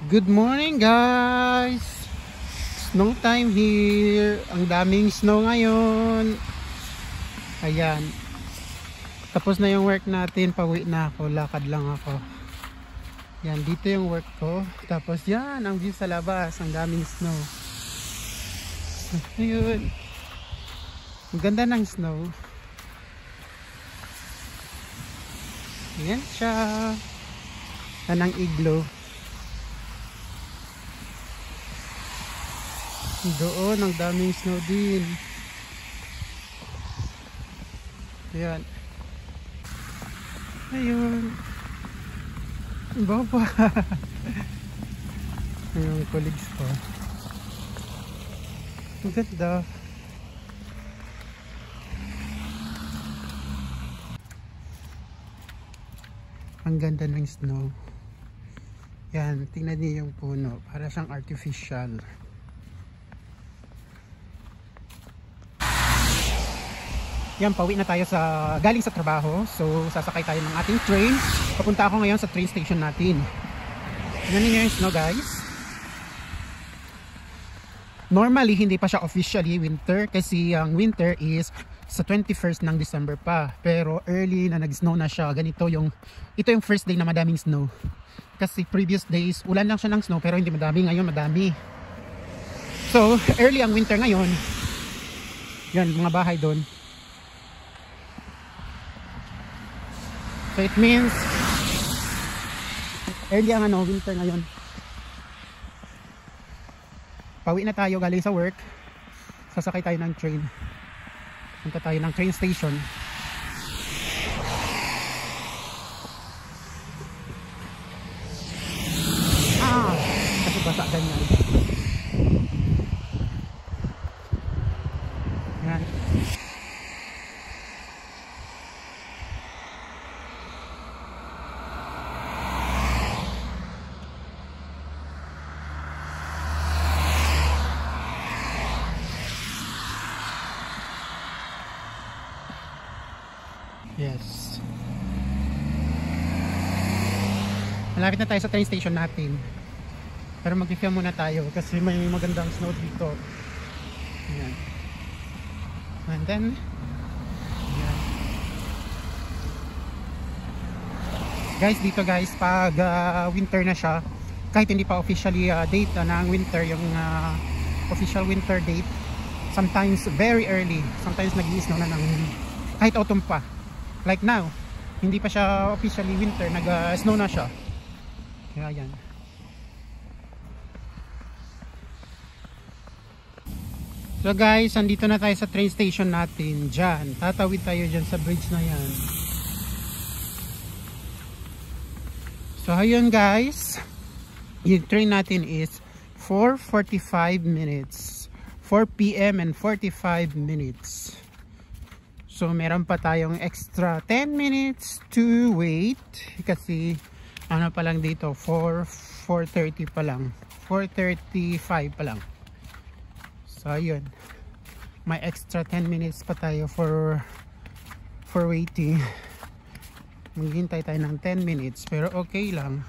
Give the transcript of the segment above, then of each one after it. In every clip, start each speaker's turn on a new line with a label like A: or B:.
A: Good morning guys! Snow time here. Ang daming snow ngayon. Ayan. Tapos na yung work natin. Pauwi na ako. Lakad lang ako. Yan. Dito yung work ko. Tapos yan. Ang view sa labas. Ang daming snow. Ayun. Ang ganda ng snow. Ayan siya. Yan ang iglo. Doon, ang daming snow din. Ayan. Ayun. Baba. Yung colleagues ko. Ang ganda. Ang ganda ng snow. Yan, tingnan niyo yung puno. Para siyang artificial. Yan, pauwi na tayo galing sa trabaho. So, sasakay tayo ng ating train. Papunta ako ngayon sa train station natin. Tingnan niyo yung snow, guys. Normally, hindi pa siya officially winter kasi ang winter is sa 21st ng December pa. Pero early na nag-snow na siya. Ito yung first day na madaming snow. Kasi previous days, ulan lang siya ng snow pero hindi madami. Ngayon, madami. So, early ang winter ngayon. Yan, mga bahay doon. So it means early ang winter ngayon. Pauwi na tayo galing sa work. Sasakay tayo ng train. Punta tayo ng train station. Kasi basa ganyan. Yan. Yes. Malapit na tayo sa train station natin. Pero mag-film muna tayo kasi may magandang snow dito. Ayan. And then ayan. Guys, dito guys, pag winter na siya, kahit hindi pa officially date ng winter, yung official winter date, sometimes very early, sometimes nag-i-snow na ng kahit autumn pa. Like now, hindi pa siya officially winter, nag-snow na siya. Kaya yan. So guys, andito na tayo sa train station natin. Diyan, tatawid tayo dyan sa bridge na yan. So ayun guys, yung train natin is 4:45 minutes. 4 PM and 45 minutes. So meron pa tayong extra 10 minutes to wait kasi ano pa lang dito 4:30 pa lang, 4:35 pa lang. So ayun, may extra 10 minutes pa tayo for waiting. Maghintay tayo ng 10 minutes pero okay lang.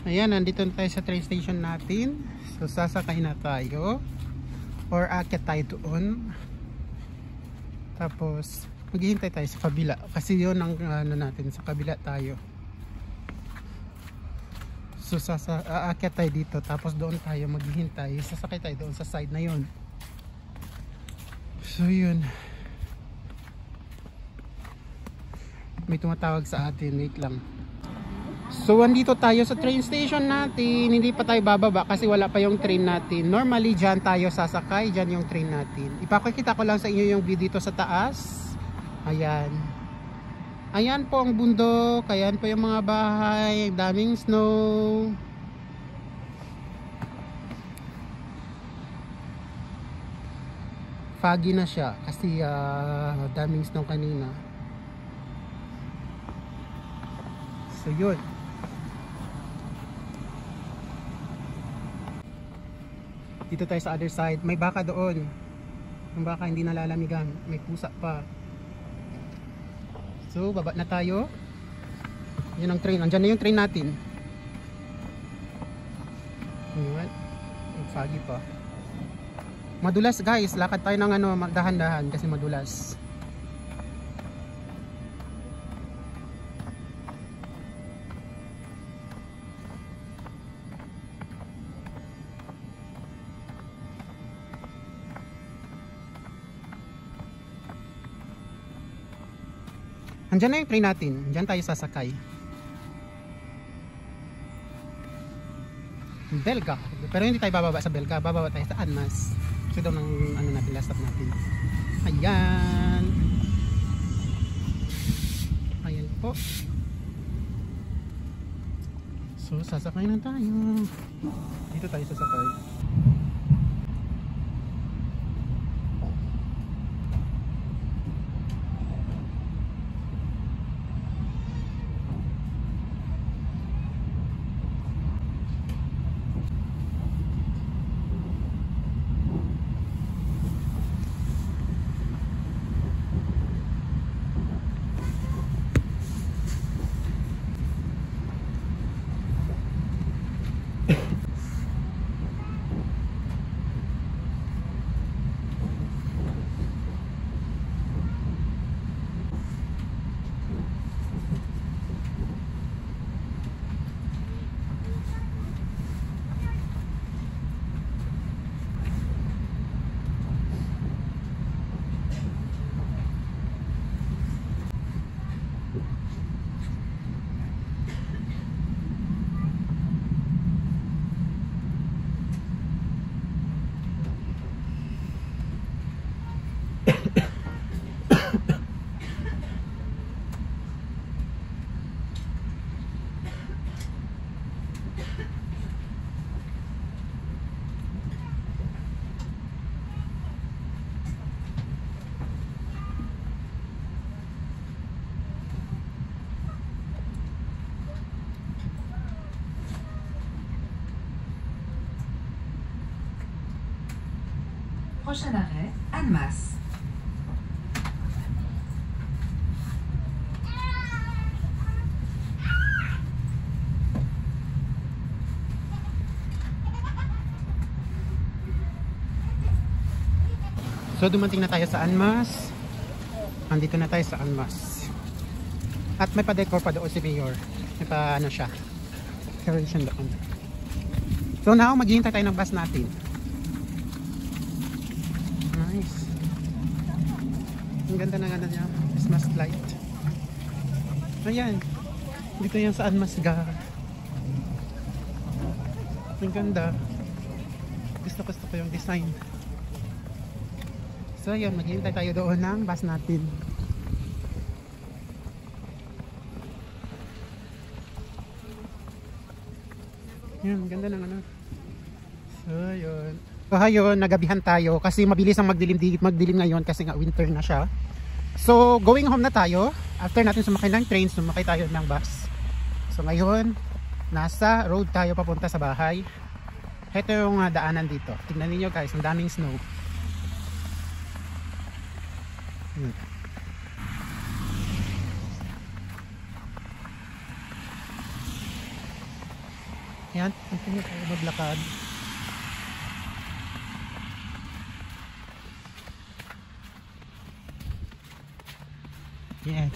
A: Ayan, nandito na tayo sa train station natin. So sasakay na tayo or aakyat tayo doon. Tapos maghihintay tayo sa kabila kasi yun ang natin, sa kabila tayo. So aakyat tayo dito tapos doon tayo maghihintay, sasakay tayo doon sa side na yun. So yun, may tumatawag sa atin, wait lang. So andito tayo sa train station natin. Hindi pa tayo bababa kasi wala pa yung train natin. Normally dyan tayo sasakay, dyan yung train natin. Ipakikita ko lang sa inyo yung view dito sa taas. Ayan. Ayan po ang bundok. Ayan po yung mga bahay. Daming snow. Foggy na siya kasi daming snow kanina. So yun. Dito tayo sa other side. May baka doon. Yung baka hindi nalalamigan. May pusa pa. So baba na tayo. Yun ang train. Andyan na yung train natin. Ayan. Foggy pa. Madulas guys. Lakad tayo ng ano, dahan-dahan kasi madulas. Andyan na yung train natin. Andyan tayo sasakay. Belga. Pero hindi tayo bababa sa Belga. Bababa tayo sa Anmas. Kasi daw ng ano natin, last stop natin. Ayan. Ayan po. So, sasakay na tayo. Dito tayo sasakay.
B: Prochain arrêt, Annemasse.
A: So dumating na tayo sa Anmas. Andito na tayo sa Anmas. At may pa-decor pa doon si Mayor. May pa ano siya. Decoration doon. So now maghihintay tayo ng bus natin. Nice. Ang ganda ng ano niya. Christmas light. Ayan. Dito yan sa Anmas ga. Ang ganda. Gusto ko yung design. So yun, maghihintay tayo doon ng bus natin. Yun, ganda ng ano. So yun. So ayun, nagabihan tayo kasi mabilis ang magdilim ngayon kasi nga winter na siya. So going home na tayo. After natin sumakay ng train, sumakay tayo ng bus. So ngayon, nasa road tayo papunta sa bahay. Ito yung daanan dito. Tignan niyo guys, ang daming snow. Ayan, continue tayo maglakad. Yan.